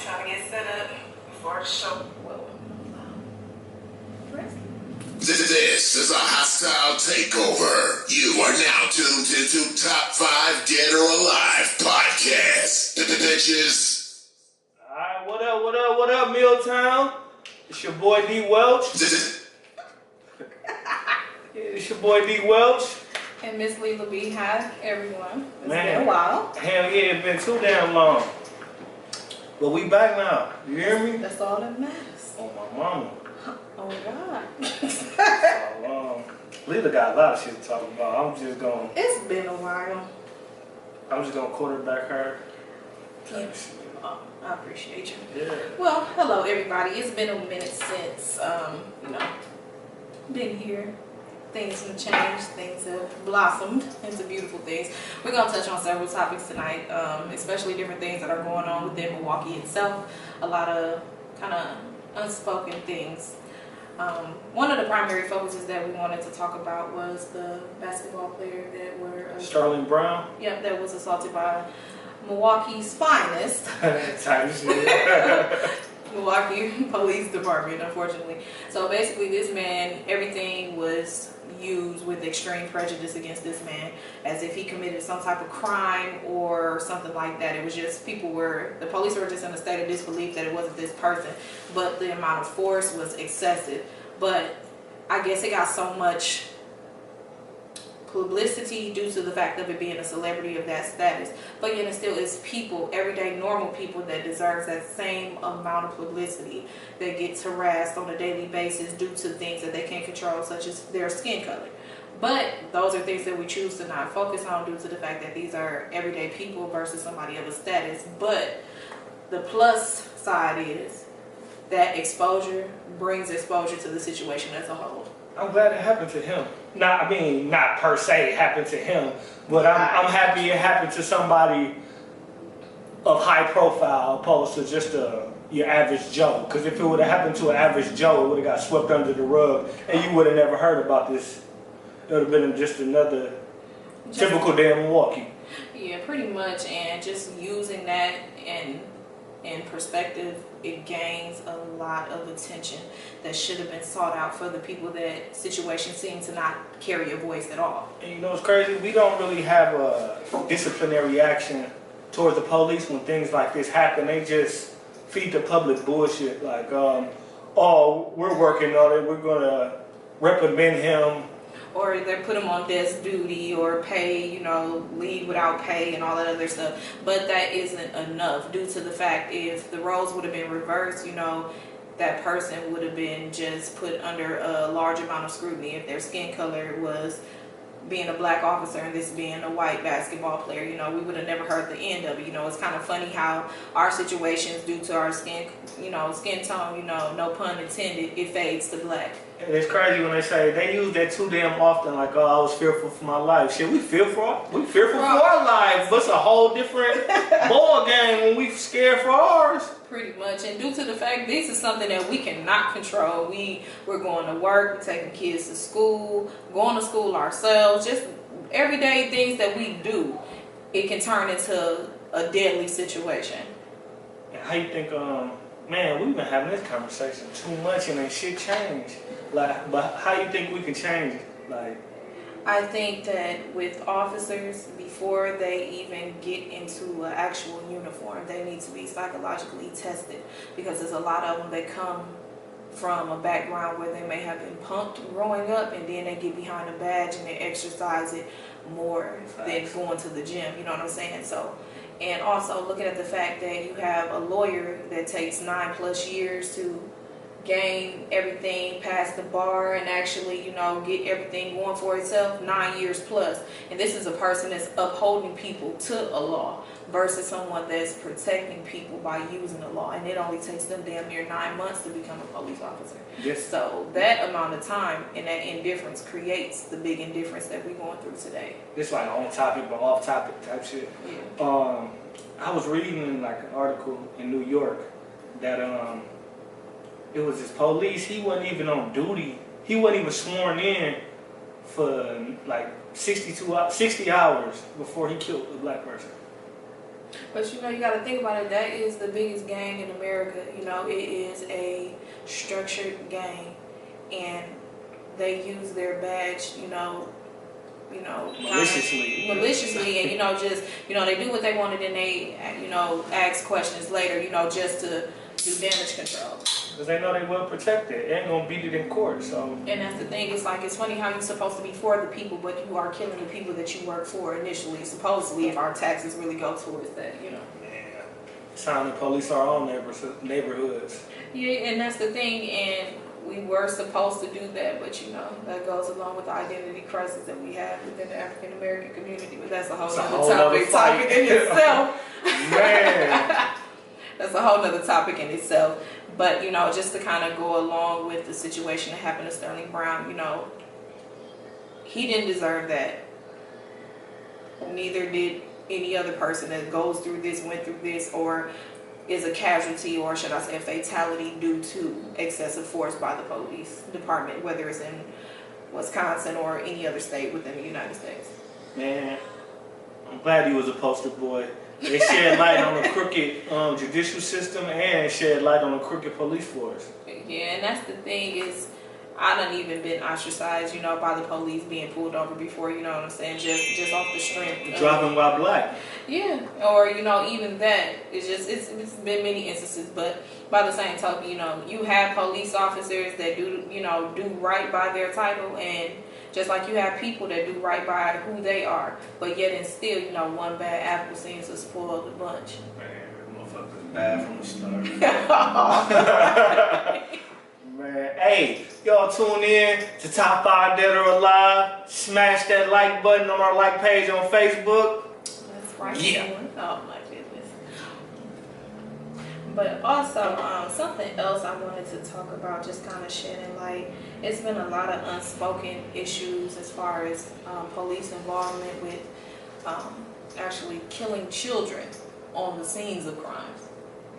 Trying to get set up before the show. This is a hostile takeover. You are now tuned into Top 5 Dead or Alive podcast. Bitches. Alright, what up, Milltown? It's your boy D. Welch. It's your boy D. Welch. And Miss Leela B. Hi, everyone. It's Man, been a while. Hell yeah, it's been too damn long. But we back now. You hear me? That's all that matters. Oh, my mama. Oh, God. Leela got a lot of shit to talk about. It's been a while. I'm just gonna quarterback her. Yeah. Oh, I appreciate you. Yeah. Well, hello, everybody. It's been a minute since, been here. Things have changed. Things have blossomed into beautiful things. We're going to touch on several topics tonight, especially different things that are going on within Milwaukee itself. A lot of kind of unspoken things. One of the primary focuses that we wanted to talk about was the basketball player that were... Sterling Brown? Yep, that was assaulted by Milwaukee's finest. Milwaukee Police Department, unfortunately. So basically this man, everything was used with extreme prejudice against this man, as if he committed some type of crime or something like that. It was just the police were just in a state of disbelief that it wasn't this person, but the amount of force was excessive. But I guess it got so much publicity due to the fact of it being a celebrity of that status, but yet it still is people, everyday normal people, that deserves that same amount of publicity, that gets harassed on a daily basis due to things that they can't control, such as their skin color. But those are things that we choose to not focus on due to the fact that these are everyday people versus somebody of a status. But the plus side is that exposure brings exposure to the situation as a whole. I'm glad it happened to him. Not per se it happened to him, but I'm happy it happened to somebody of high profile opposed to just your average Joe. Because if it would have happened to an average Joe, it would have got swept under the rug and you would have never heard about this. It would have been just another typical day in Milwaukee. Yeah, pretty much. And just using that in perspective, it gains a lot of attention that should have been sought out for the people that situations seem to not carry a voice at all. And you know what's crazy? We don't really have a disciplinary action towards the police when things like this happen. They just feed the public bullshit like, oh, we're working on it, we're gonna reprimand him. Or they put them on desk duty or pay, leave without pay and all that other stuff. But that isn't enough due to the fact if the roles would have been reversed, that person would have been just put under a large amount of scrutiny if their skin color was being a black officer and this being a white basketball player. We would have never heard the end of it. It's kind of funny how our situations due to our skin tone, no pun intended, it fades to black. And it's crazy when they use that too damn often, like, oh, I was fearful for my life. Shit, we fearful for our lives, but it's a whole different ball game when we scared for ours. Pretty much, and due to the fact this is something that we cannot control. We're going to work, we're taking kids to school, going to school ourselves, just everyday things that we do, it can turn into a deadly situation. And how you think, man, we've been having this conversation too much and then shit changed. Like, but how you think we can change it? Like, I think that with officers, before they even get into an actual uniform, they need to be psychologically tested, because there's a lot of them that come from a background where they may have been punked growing up, and then they get behind a badge and they exercise it more than going to the gym. You know what I'm saying? So, and also looking at the fact that you have a lawyer that takes 9+ years to gain everything past the bar and actually, get everything going for itself, 9 years plus. And this is a person that's upholding people to a law versus someone that's protecting people by using the law. And it only takes them damn near 9 months to become a police officer. Yes. So that amount of time and that indifference creates the big indifference that we're going through today. It's like on topic but off topic type shit. Yeah. I was reading like an article in New York that it was this police, he wasn't even on duty. He wasn't even sworn in for like 60 hours before he killed a black person. But you know, you got to think about it. That is the biggest gang in America. You know, it is a structured gang, and they use their badge. Maliciously, and just they do what they wanted, and they ask questions later. Just to do damage control. Because they know they well protected. They ain't gonna beat it in court, so. And that's the thing. It's like, it's funny how you're supposed to be for the people, but you are killing the people that you work for initially. Supposedly, if our taxes really go towards that, Yeah. It's time to police our own neighborhoods. Yeah, and that's the thing. And we were supposed to do that, but that goes along with the identity crisis that we have within the African American community. But that's a whole other topic in itself. Man. That's a whole other topic in itself. But, just to kind of go along with the situation that happened to Sterling Brown, he didn't deserve that. Neither did any other person that goes through this, went through this, or is a casualty, or should I say a fatality, due to excessive force by the police department, whether it's in Wisconsin or any other state within the United States. Man, I'm glad he was a poster boy. They shed light on the crooked judicial system and shed light on the crooked police force. Yeah, and that's the thing is, I done even been ostracized, by the police, being pulled over before, you know what I'm saying, just off the strength. Driving while black. Yeah, or, even that, it's been many instances, but by the same token, you have police officers that do right by their title, and just like you have people that do right by who they are, but yet and still, one bad apple seems to spoil the bunch. Man, motherfuckers bad from the start. Man, hey, y'all tune in to Top 5 Dead or Alive. Smash that like button on our like page on Facebook. That's right. Yeah. Oh my goodness. But also, something else I wanted to talk about, just kind of shedding light. It's been a lot of unspoken issues as far as police involvement with actually killing children on the scenes of crimes.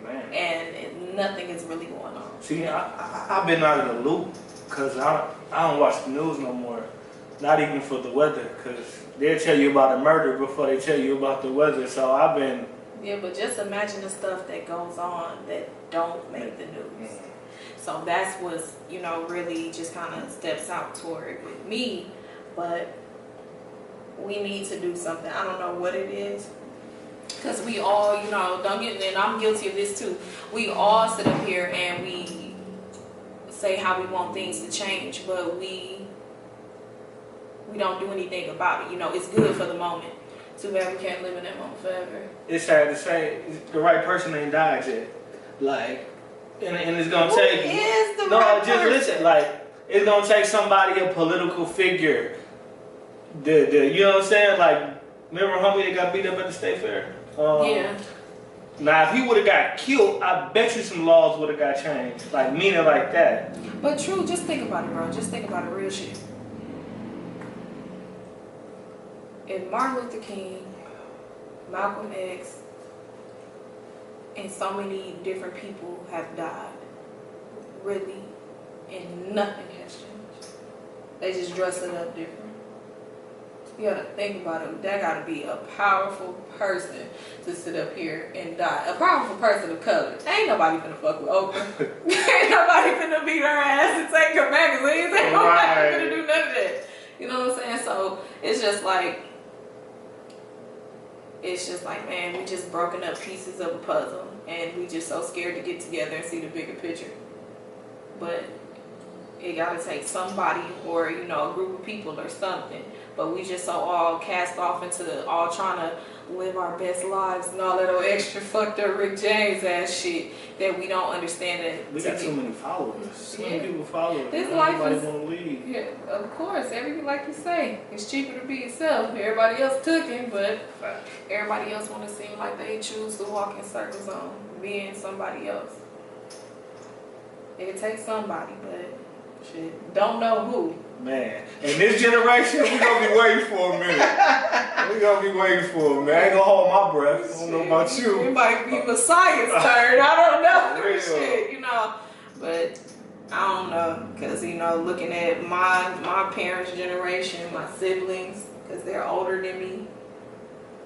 Man. And nothing is really going on. See, I've been out of the loop because I don't watch the news no more. Not even for the weather, because they'll tell you about a murder before they tell you about the weather. So I've been... Yeah, but just imagine the stuff that goes on that don't make the news. So that's what's, really just kind of steps out toward with me. But we need to do something. I don't know what it is. Because we all, don't get, and I'm guilty of this too. We all sit up here and we say how we want things to change, but we don't do anything about it. It's good for the moment. Too bad we can't live in that moment forever. It's sad to say, the right person ain't died yet. Like, and it's gonna take. Who is the right person? Just listen. Like, it's gonna take somebody, a political figure. You know what I'm saying? Like, remember homie that got beat up at the state fair? Yeah. Now, if he would have got killed, I bet you some laws would have got changed. Like, meaning like that. But true, just think about it, bro. Just think about it, real shit. If Martin Luther King, Malcolm X, and so many different people have died, really, and nothing has changed. They just dress it up different. You gotta think about it. That gotta be a powerful person to sit up here and die. A powerful person of color. Ain't nobody finna fuck with Oprah. Ain't nobody finna beat her ass and take her magazines. Ain't nobody finna do none of that. You know what I'm saying? So it's just like, man, we just broken up pieces of a puzzle, and we just so scared to get together and see the bigger picture. But it gotta take somebody, or a group of people or something. But we just so all cast off into all trying to live our best lives and all that old extra fucked up Rick James ass shit that we don't understand that. We got too many followers. So many people follow us. This life Nobody is, want to leave. Yeah, of course. Like you say, it's cheaper to be yourself. Everybody else took him, but everybody else want to seem like they choose to walk in circles on being somebody else. It takes somebody, but shit, don't know who. Man, in this generation, we're going to be waiting for a minute. We're going to be waiting for a minute. I ain't going to hold my breath. I don't know about you. It might be Messiah's turn. I don't know. Real. Shit, But I don't know. Because, looking at my parents' generation, my siblings, because they're older than me.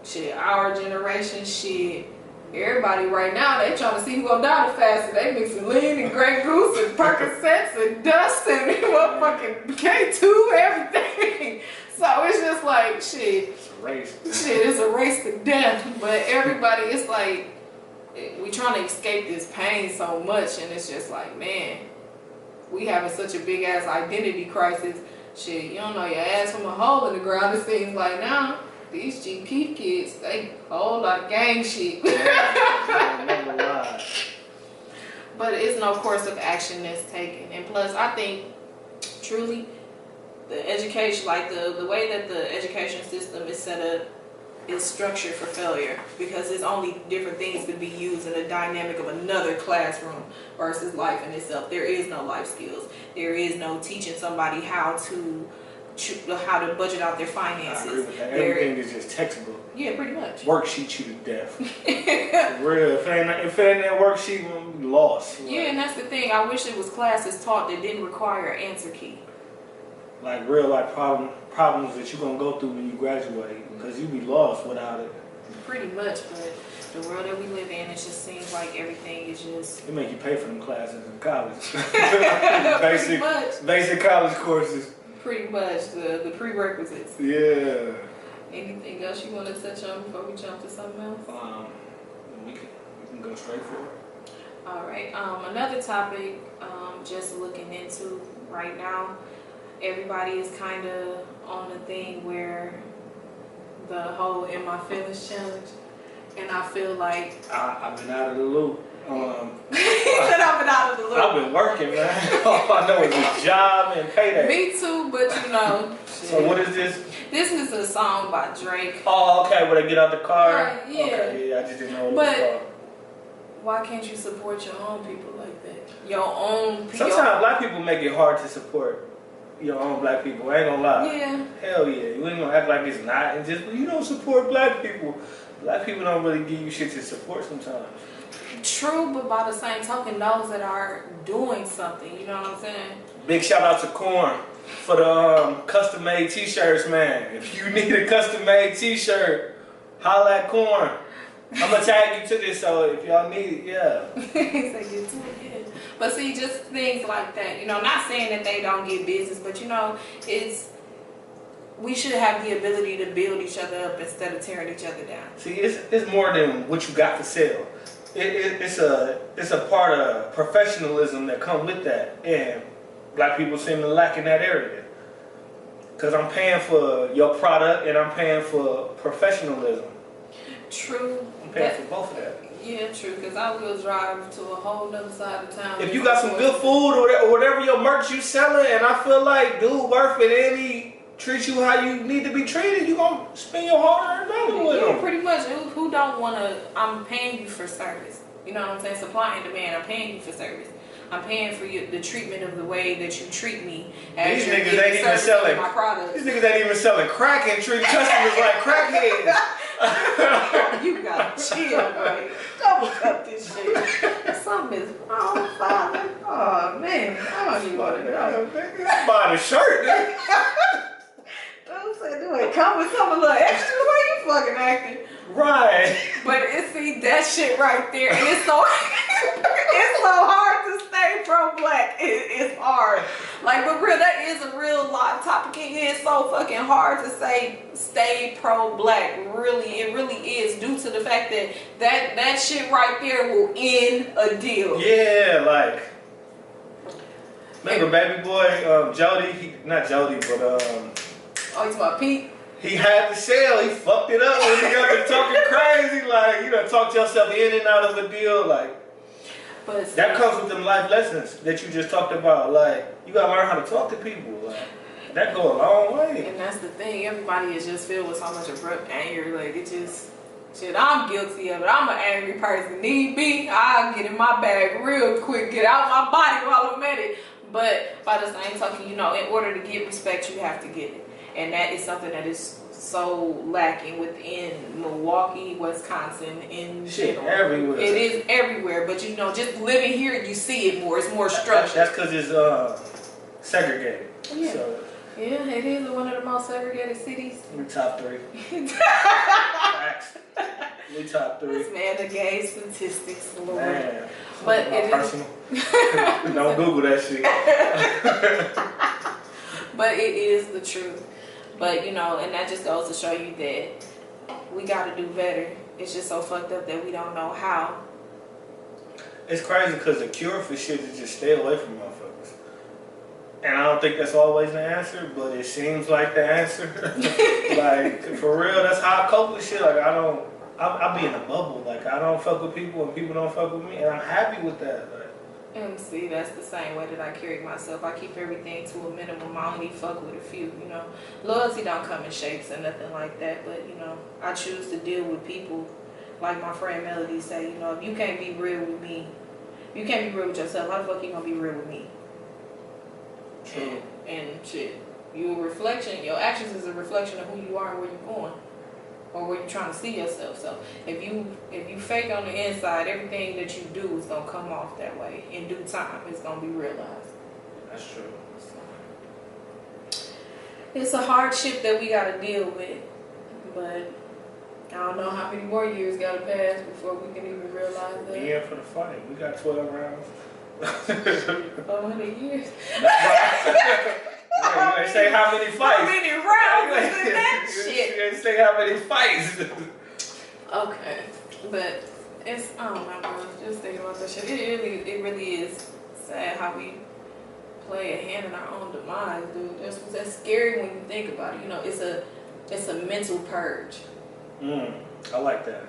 Shit, our generation, shit. Everybody right now, they trying to see who gonna die the fastest. They mixing lean and Grey Goose and Percocets and dust and motherfucking K2, everything. So it's just like, shit. It's a race. Shit, it's a race to death. But everybody, it's like, we trying to escape this pain so much, and it's just like, man, we having such a big ass identity crisis. Shit, you don't know your ass from a hole in the ground. It seems like now. These GP kids, they a whole lot of gang shit. But it's no course of action that's taken. And plus, I think, truly, the education, like the way that the education system is set up, is structured for failure. Because it's only different things to be used in the dynamic of another classroom versus life in itself. There is no life skills. There is no teaching somebody how to budget out their finances. I agree with that. Everything is just textbook. Yeah, pretty much. Worksheet you to death. For real. If it ain't that worksheet, we lost. Yeah, and that's the thing. I wish it was classes taught that didn't require an answer key. Like real life problems that you're gonna go through when you graduate, because you be lost without it. Pretty much, but the world that we live in, it just seems like everything is just. It make you pay for them classes in college. Much. Basic college courses. Pretty much the prerequisites. Yeah. Anything else you want to touch on before we jump to something else? We can go straight for it. All right. Another topic, just looking into right now. Everybody is kind of on the thing where the whole "In My Feelings" challenge, and I feel like I've been out of the loop. he said I've been out of the loop. I've been working, man. All I know is a job and payday. Me too, but you know. So what is this? This is a song by Drake. Oh, okay. Where they get out the car. Right, yeah. Okay, yeah. I just didn't know what it was called. Why can't you support your own people like that? Your own people. Sometimes black people make it hard to support your own black people. I ain't gonna lie. Yeah. Hell yeah. You ain't gonna act like it's not, and just you don't support black people. Black people don't really give you shit to support sometimes. True, but by the same token, those that are doing something, you know what I'm saying? Big shout out to Corn for the custom made t-shirts, man. If you need a custom made t-shirt, holla at Corn. I'm gonna tag you to this, so if y'all need it, yeah. He said you too, yeah. But see, just things like that, you know, not saying that they don't get business, but you know, we should have the ability to build each other up instead of tearing each other down. See, it's more than what you got to sell. It's a part of professionalism that come with that, and black people seem to lack in that area. Cause I'm paying for your product and I'm paying for professionalism. True. I'm paying for both of that. Yeah, true. Cause I will drive to a whole nother side of town. If you got some good food or whatever your merch you selling, and I feel like dude worth it and he treat you how you need to be treated, you gonna spend your hard-earned dollar with yeah, him. pretty much. Who don't want to? I'm paying you for service. You know what I'm saying? Supply and demand. I'm paying you for service. I'm paying for the treatment of the way that you treat me. These niggas ain't even selling my products. These niggas ain't even selling crack and treat customers like crackheads. You gotta chill, boy. Double cut this shit. Something is wrong, Father. Oh man, I don't even want to know. Buy the shirt, nigga. Don't say do it. Come with something a little extra. The way you fucking acting. Right. But see that shit right there, and it's so it's so hard to stay pro-black. It's hard. Like, but real, that is a real live topic. It is so fucking hard to say stay pro-black. Really, it really is, due to the fact that that shit right there will end a deal. Yeah, like remember baby boy Jody, not Jody, but oh, he's talking about Pete. He had to sell. He fucked it up when he got to talking crazy. Like, you done talked yourself in and out of a deal. Like, but that comes with them life lessons that you just talked about. Like, you got to learn how to talk to people. Like, that go a long way. And that's the thing. Everybody is just filled with so much abrupt anger. Like, it just, shit, I'm guilty of it. I'm an angry person. Need be, I'll get in my bag real quick. Get out my body while I'm at it. But by the same token, you know, in order to get respect, you have to get it. And that is something that is so lacking within Milwaukee, Wisconsin, in general. Everywhere. It is everywhere, but you know, just living here, you see it more. It's more structured. That's because it's segregated. Yeah. So, yeah, it is one of the most segregated cities. in the top 3. Facts. We top 3. This man that gave statistics, Lord. Man. But it personal. Don't Google that shit. But it is the truth. But, you know, and that just goes to show you that we got to do better. It's just so fucked up that we don't know how. It's crazy because the cure for shit is just stay away from motherfuckers. And I don't think that's always the answer, but it seems like the answer. Like, for real, that's how I cope with shit. Like, I be in a bubble. Like, I don't fuck with people and people don't fuck with me. And I'm happy with that. Like, And see, that's the same way that I carry myself. I keep everything to a minimum. I only fuck with a few, you know. Loyalty don't come in shapes and nothing like that, but, you know, I choose to deal with people like my friend Melody say, you know, if you can't be real with me, you can't be real with yourself, how the fuck you gonna be real with me? true. And shit, you a reflection, your actions is a reflection of who you are and where you're going. Or where you're trying to see yourself. So if you fake on the inside, everything that you do is gonna come off that way. In due time, it's gonna be realized. That's true. So, it's a hardship that we gotta deal with, but I don't know how many more years gotta pass before we can even realize that. We in for the fight. We got 12 rounds. 400 years. You ain't say how many fights. How many rounds is in that shit? You ain't say how many fights. Okay, but it's, I don't know, bro. Just thinking about that shit. It really is sad how we play a hand in our own demise, dude. That's scary when you think about it. You know, it's a mental purge. I like that.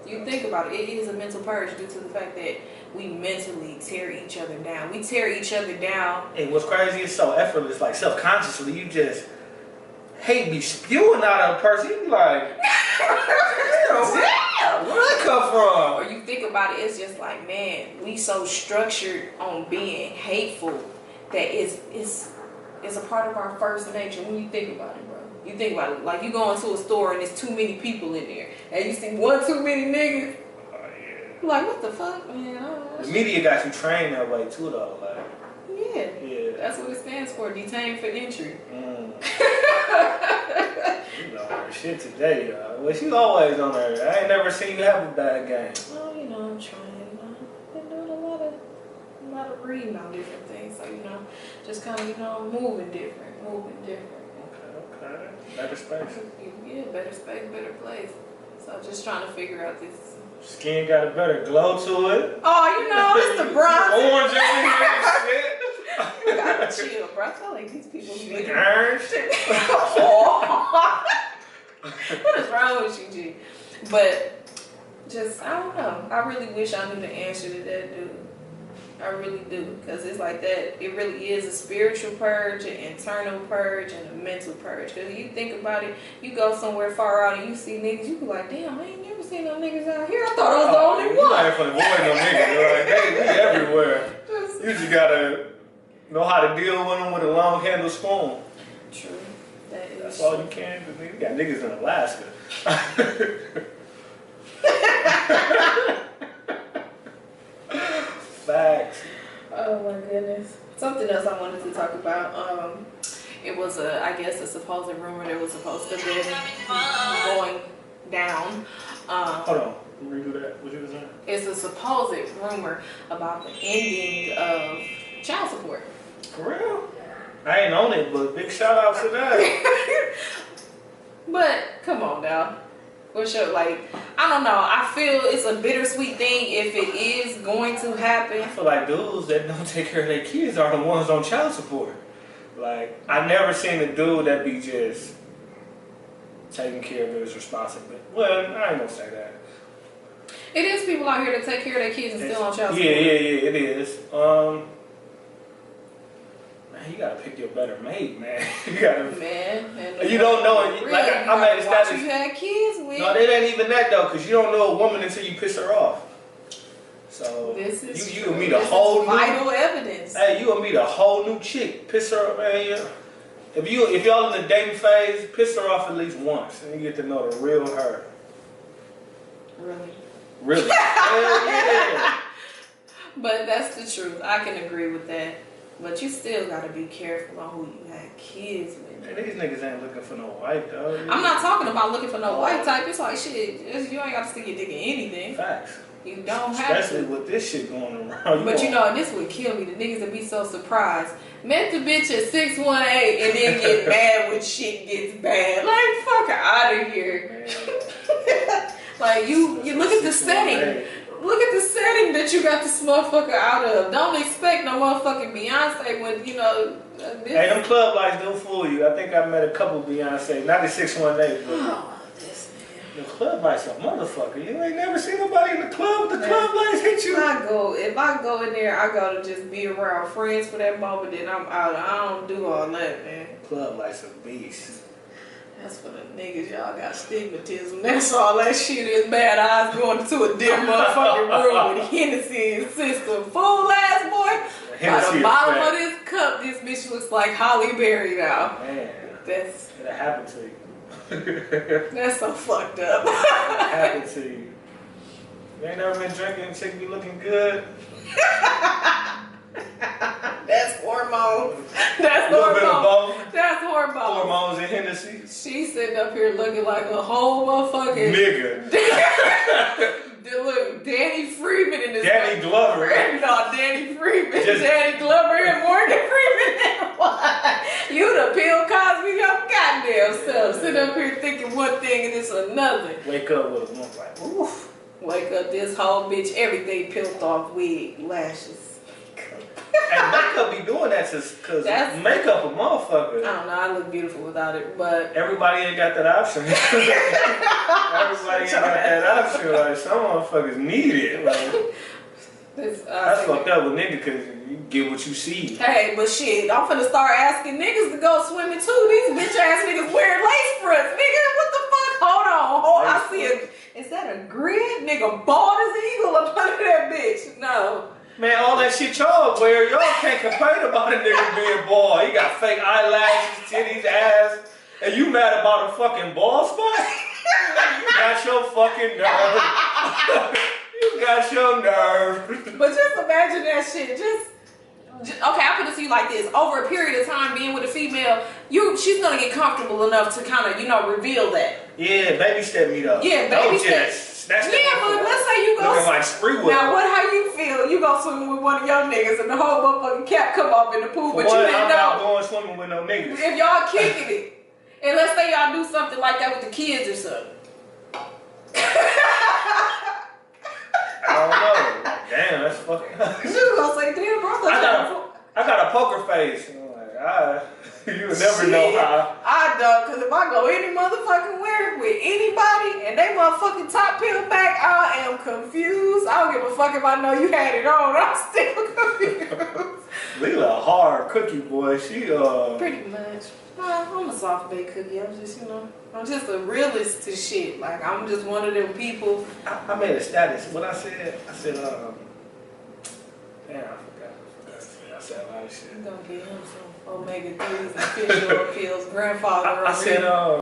You think about it. It is a mental purge due to the fact that we mentally tear each other down. We tear each other down. And what's crazy is so effortless, like self-consciously, you just hate be spewing out of a person. You be like, damn, where'd that come from? Or you think about it, it's just like, man, we so structured on being hateful that it's a part of our first nature when you think about it, bro. You think about it, like you go into a store and there's too many people in there, and you see one too many niggas. Like, what the fuck, man? The media got you trained that way too, though. Like, yeah, that's what it stands for. Detained for entry. You know her shit today, well, she's always on there. I ain't never seen you have a bad game. Well, you know, I'm trying. I've been doing a lot of reading on different things. So, you know, just kind of, you know, moving different. Okay. Better space. Yeah, better space, better place. So just trying to figure out this. Skin got a better glow to it. Oh, you know, it's the bronze. Orange and shit. You gotta chill, bro. I feel like these people be making Orange. What is wrong with you, G? But just, I don't know. I really wish I knew the answer to that, dude. I really do, because it's like that. It really is a spiritual purge, an internal purge, and a mental purge. Because you think about it, you go somewhere far out and you see niggas, you be like, damn, I ain't never seen no niggas out here. I thought I was the only one. You ain't finna avoid no niggas. Like, we everywhere. You just gotta know how to deal with them with a long handle spoon. True. That's all you can do. You got niggas in Alaska. Facts. Oh my goodness. Something else I wanted to talk about. It was I guess a supposed rumor that was supposed to be going down. Hold on. Redo that. What you was saying? It's a supposed rumor about the ending of child support. For real? I ain't on it, but big shout out to that. But come on now. What's your, like, I don't know. I feel it's a bittersweet thing if it is going to happen. I feel like dudes that don't take care of their kids are the ones on child support. Like, I've never seen a dude that be just taking care of his responsibility. Well, I ain't gonna say that. It is people out here that take care of their kids and still on child support. Yeah, it is. Man, you gotta pick your better mate, man. You gotta. Man, You don't know it. Really, Like, I'm at the status. you had kids with. No, it ain't even that though, because you don't know a woman until you piss her off. So This is you true. will meet a This whole is new vital evidence. Hey, you will meet a whole new chick. Piss her up, man. Yeah. If y'all in the dating phase, piss her off at least once, and you get to know the real her. Really. Really? Yeah. But that's the truth. I can agree with that. But you still gotta be careful on who you had kids with Hey, these niggas ain't looking for no white, though. I'm not talking about looking for no white type. It's like, shit, you ain't got to stick your dick in anything. Facts. You don't have to. Especially with this shit going around. But you know, this would kill me. The niggas would be so surprised. Met the bitch at 618 and then get mad when shit gets bad. Like, fuck out of here. Like, you look at the setting. Look at the setting that you got this motherfucker out of. Don't expect no motherfucking Beyonce when, you know. Hey, them club lights don't fool you. I think I met a couple Beyonce, not the 618, but This the club lights a motherfucker. You ain't never seen nobody in the club with the club lights hit you. if I go in there, I go to just be around friends for that moment, then I'm out. I don't do all that, man. Club lights a beast. That's for the niggas, y'all got stigmatism. That's all that shit is bad eyes going to a dim motherfucking room with Hennessy and system. Fool ass boy. By the bottom of this cup, this bitch looks like Holly Berry now. Man, That's it'll happen to you. that's so fucked up. It'll happen to you. You ain't never been drinking and chick be looking good. That's hormones. That's A little bit of hormones. both. That's hormones. Hormones and Hennessy. She's sitting up here looking like a whole motherfucking Nigga. Look, Danny Freeman in this. Danny Glover. No, Danny Freeman. Just- Danny Glover and Morgan Freeman. What? You done Bill Cosby your goddamn self. Sitting up here thinking one thing and it's another. Wake up with a month like, oof. Wake up this whole bitch, everything peeled off, wig, lashes. And makeup be doing that because makeup a motherfucker. I don't know, I look beautiful without it, but Everybody ain't got that option. Everybody ain't got that option. Like, some motherfuckers need it. Like, that's fucked up with nigga because you get what you see. hey, but shit, I'm finna start asking niggas to go swimming too. These bitch ass niggas wearing lace fronts. Nigga, what the fuck? Hold on. I see it. Is that a grid? Nigga, bald as an eagle up under that bitch. No. Man, all that shit y'all wear, y'all can't complain about a nigga being bald. He got fake eyelashes, titties, ass, and you mad about a fucking bald spot? You got your fucking nerve. You got your nerve. But just imagine that shit. Just okay, I put it to you like this. Over a period of time being with a female, she's gonna get comfortable enough to kind of, reveal that. Yeah, baby step me though. Yeah, baby step. But let's say you go. Looking like spree with now, how you feel? You go swimming with one of your niggas and the whole motherfucking cap come off in the pool, but you didn't I'm know. not going swimming with no niggas. If y'all kicking it, and let's say y'all do something like that with the kids or something. I don't know. Damn, that's fucking up. She was gonna say, damn, bro. I got a poker face. I'm like, you would never know how. I don't, because if I go any motherfucking where with anybody and they motherfucking top peel back, I am confused. I don't give a fuck if I know you had it on. I'm still confused. Leela a hard cookie, boy. She Pretty much. I'm a soft baked cookie. I'm just, I'm just a realist to shit. Like, I'm just one of them people. I made a status. What I said, damn, I forgot. I said a lot of shit. I'm gonna get him some omega 3s and fish oil pills. Grandfather. I said,